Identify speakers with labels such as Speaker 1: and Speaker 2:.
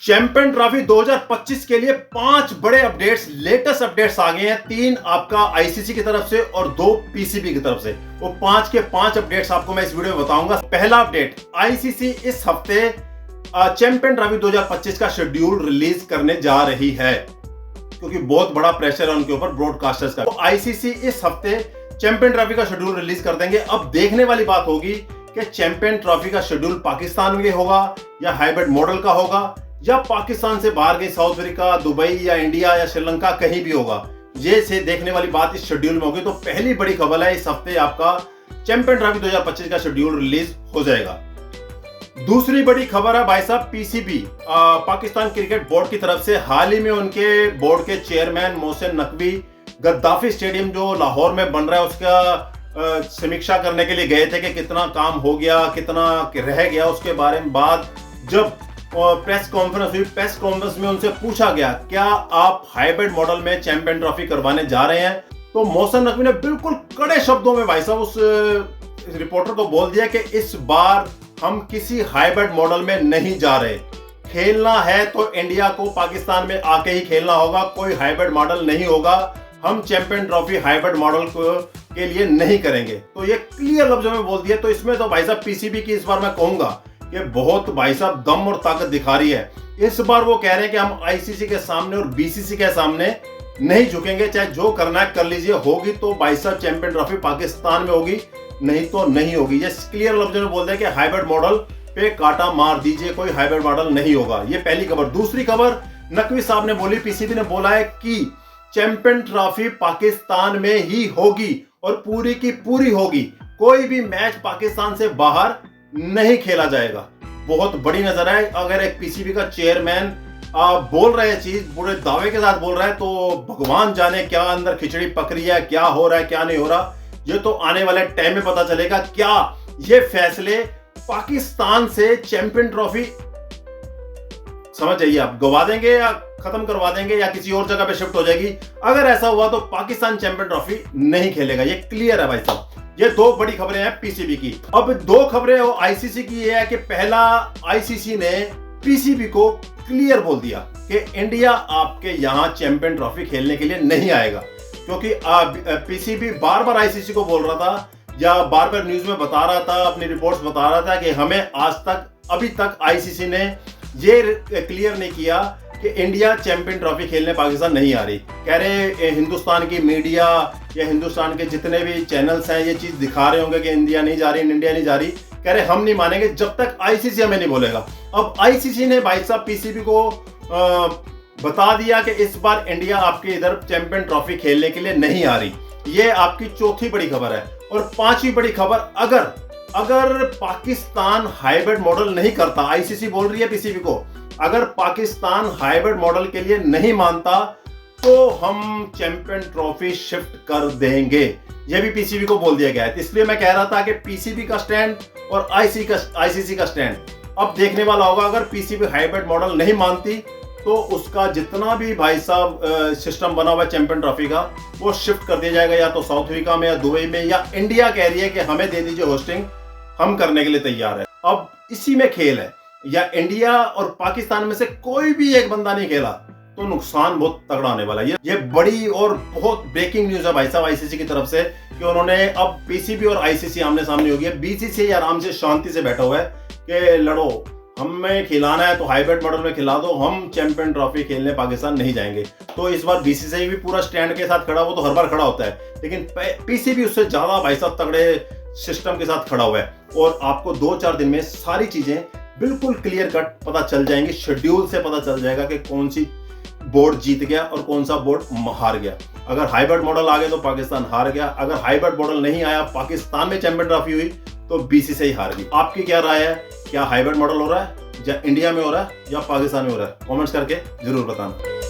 Speaker 1: Champion trophy 2025 के लिए 5 बड़े अपडेट्स, लेटेस्ट अपडेट्स आ गए हैं। 3 आपका आईसीसी की तरफ से और 2 पीसीबी की तरफ से। वो 5 के 5 अपडेट्स आपको मैं इस वीडियो में बताऊंगा। पहला अपडेट, आईसीसी इस हफ्ते चैंपियन ट्रॉफी 2025 का शेड्यूल रिलीज करने जा रही है, क्योंकि बहुत बड़ा प्रेशर है उनके ऊपर ब्रॉडकास्टर्स का। तो आईसीसी इस हफ्ते चैंपियन ट्रॉफी का शेड्यूल रिलीज कर देंगे। अब देखने वाली बात होगी कि चैंपियन ट्रॉफी का शेड्यूल पाकिस्तान में होगा या हाइब्रिड मॉडल का होगा, या पाकिस्तान से बाहर गई साउथ अफ्रीका, दुबई या इंडिया या श्रीलंका कहीं भी होगा। ये से देखने वाली बात इस शेड्यूल में होगी। तो पहली बड़ी खबर है, इस हफ्ते आपका चैंपियन ट्रॉफी 2025 का शेड्यूल रिलीज हो जाएगा। दूसरी बड़ी खबर है भाई साहब, पीसीबी पाकिस्तान क्रिकेट बोर्ड की तरफ से हाल ही में उनके बोर्ड के chairman Mohsin Naqvi Gaddafi stadium जो लाहौर में बन रहा है उसका समीक्षा करने के लिए गए थे कि कितना काम हो गया, कितना रह गया। उसके बारे में बाद जब प्रेस कॉन्फ्रेंस हुई, प्रेस कॉन्फ्रेंस में उनसे पूछा गया क्या आप हाइब्रिड मॉडल में चैंपियन ट्रॉफी करवाने जा रहे हैं, तो मोहसिन नकवी ने बिल्कुल कड़े शब्दों में भाई साहब उस रिपोर्टर को बोल दिया कि इस बार हम किसी हाइब्रिड मॉडल में नहीं जा रहे। खेलना है तो इंडिया को पाकिस्तान में आके ही खेलना होगा, कोई हाइब्रिड मॉडल नहीं होगा। हम चैंपियन ट्रॉफी हाइब्रिड मॉडल के लिए नहीं करेंगे। तो ये क्लियर लफ्जों में बोल दिया। तो इसमें तो भाई साहब पीसीबी की इस बार मैं कहूंगा कि बहुत भाई साहब दम और ताकत दिखा रही है। इस बार वो कह रहे हैं कि हम आईसीसी के सामने और बीसीसी के सामने नहीं झुकेंगे, चाहे जो करना है कर लीजिए। होगी तो भाई साहब चैंपियन ट्रॉफी पाकिस्तान में होगी, नहीं तो नहीं होगी। ये क्लियर लफ्जों में बोल रहे हैं कि हाइब्रिड मॉडल पे कांटा मार दीजिए, कोई हाइब्रिड मॉडल नहीं होगा। ये पहली खबर। दूसरी खबर नकवी साहब ने बोली, पीसीबी ने बोला है कि चैंपियन ट्रॉफी पाकिस्तान में ही होगी और पूरी की पूरी होगी। कोई भी मैच पाकिस्तान से बाहर नहीं खेला जाएगा। बहुत बड़ी नजर है। अगर एक पीसीबी का चेयरमैन बोल रहे हैं चीज पूरे दावे के साथ बोल रहा है, तो भगवान जाने क्या अंदर खिचड़ी पक रही है, क्या हो रहा है क्या नहीं हो रहा। ये तो आने वाले टाइम में पता चलेगा। क्या ये फैसले पाकिस्तान से चैंपियन ट्रॉफी, समझ जाइए आप, गवा देंगे या खत्म करवा देंगे या किसी और जगह पे शिफ्ट हो जाएगी। अगर ऐसा हुआ तो पाकिस्तान चैंपियन ट्रॉफी नहीं खेलेगा। ये क्लियर है भाई साहब। ये 2 बड़ी खबरें हैं पीसीबी की। अब 2 खबरें आईसीसी की ये है कि पहला, आईसीसी ने पीसीबी को क्लियर बोल दिया कि इंडिया आपके यहां चैंपियन ट्रॉफी खेलने के लिए नहीं आएगा, क्योंकि पीसीबी बार बार आईसीसी को बोल रहा था या बार बार न्यूज में बता रहा था, अपनी रिपोर्ट्स बता रहा था कि हमें आज तक, अभी तक आईसीसी ने ये क्लियर नहीं किया कि इंडिया चैंपियन ट्रॉफी खेलने पाकिस्तान नहीं आ रही। कह रहे हिंदुस्तान की मीडिया या हिंदुस्तान के जितने भी चैनल्स हैं ये चीज दिखा रहे होंगे कि इंडिया नहीं जा रही, इंडिया नहीं जा रही। कह रहे हम नहीं मानेंगे जब तक आईसीसी हमें नहीं बोलेगा। अब आईसीसी ने भाई साहब पीसीबी को बता दिया कि इस बार इंडिया आपके इधर चैंपियन ट्रॉफी खेलने के लिए नहीं आ रही। ये आपकी चौथी बड़ी खबर है। और 5वीं बड़ी खबर, अगर पाकिस्तान हाइब्रिड मॉडल नहीं करता, आईसीसी बोल रही है पीसीबी को, अगर पाकिस्तान हाइब्रिड मॉडल के लिए नहीं मानता तो हम चैंपियन ट्रॉफी शिफ्ट कर देंगे। यह भी पीसीबी को बोल दिया गया है। इसलिए मैं कह रहा था कि पीसीबी का स्टैंड और आईसीसी का स्टैंड अब देखने वाला होगा। अगर पीसीबी हाइब्रिड मॉडल नहीं मानती तो उसका जितना भी भाई साहब सिस्टम बना हुआ है चैंपियन ट्रॉफी का, वो शिफ्ट कर दिया जाएगा, या तो साउथ अफ्रीका में या दुबई में, या इंडिया कह रही है कि हमें दे दीजिए होस्टिंग, हम करने के लिए तैयार है। अब इसी में खेल है, या इंडिया और पाकिस्तान में से कोई भी एक बंदा नहीं खेला तो नुकसान बहुत तगड़ा होने वाला है। ये बड़ी और बहुत ब्रेकिंग न्यूज है भाई साहब आईसीसी की तरफ से कि उन्होंने अब पीसीबी और आईसीसी आमने सामने हो गया। बीसीसीआई आराम से शांति से बैठा हुआ है कि लड़ो, हमें खिलाना है तो हाइब्रिड मॉडल में खिला दो, हम चैंपियन ट्रॉफी खेलने पाकिस्तान नहीं जाएंगे। तो इस बार बीसीसीआई भी पूरा स्टैंड के साथ खड़ा, वो तो हर बार खड़ा होता है, लेकिन पीसीबी उससे ज्यादा भाई साहब तगड़े सिस्टम के साथ खड़ा हुआ है। और आपको 2-4 दिन में सारी चीजें बिल्कुल क्लियर कट पता चल जाएंगी। शेड्यूल से पता चल जाएगा कि कौन सी बोर्ड जीत गया और कौन सा बोर्ड हार गया। अगर हाइब्रिड मॉडल आ गया तो पाकिस्तान हार गया। अगर हाइब्रिड मॉडल नहीं आया, पाकिस्तान में चैंपियन ट्रॉफी हुई, तो बीसीसीआई हार गई। आपकी क्या राय है? क्या हाइब्रिड मॉडल हो रहा है, या इंडिया में हो रहा है, या पाकिस्तान में हो रहा है? कमेंट्स करके जरूर बताना।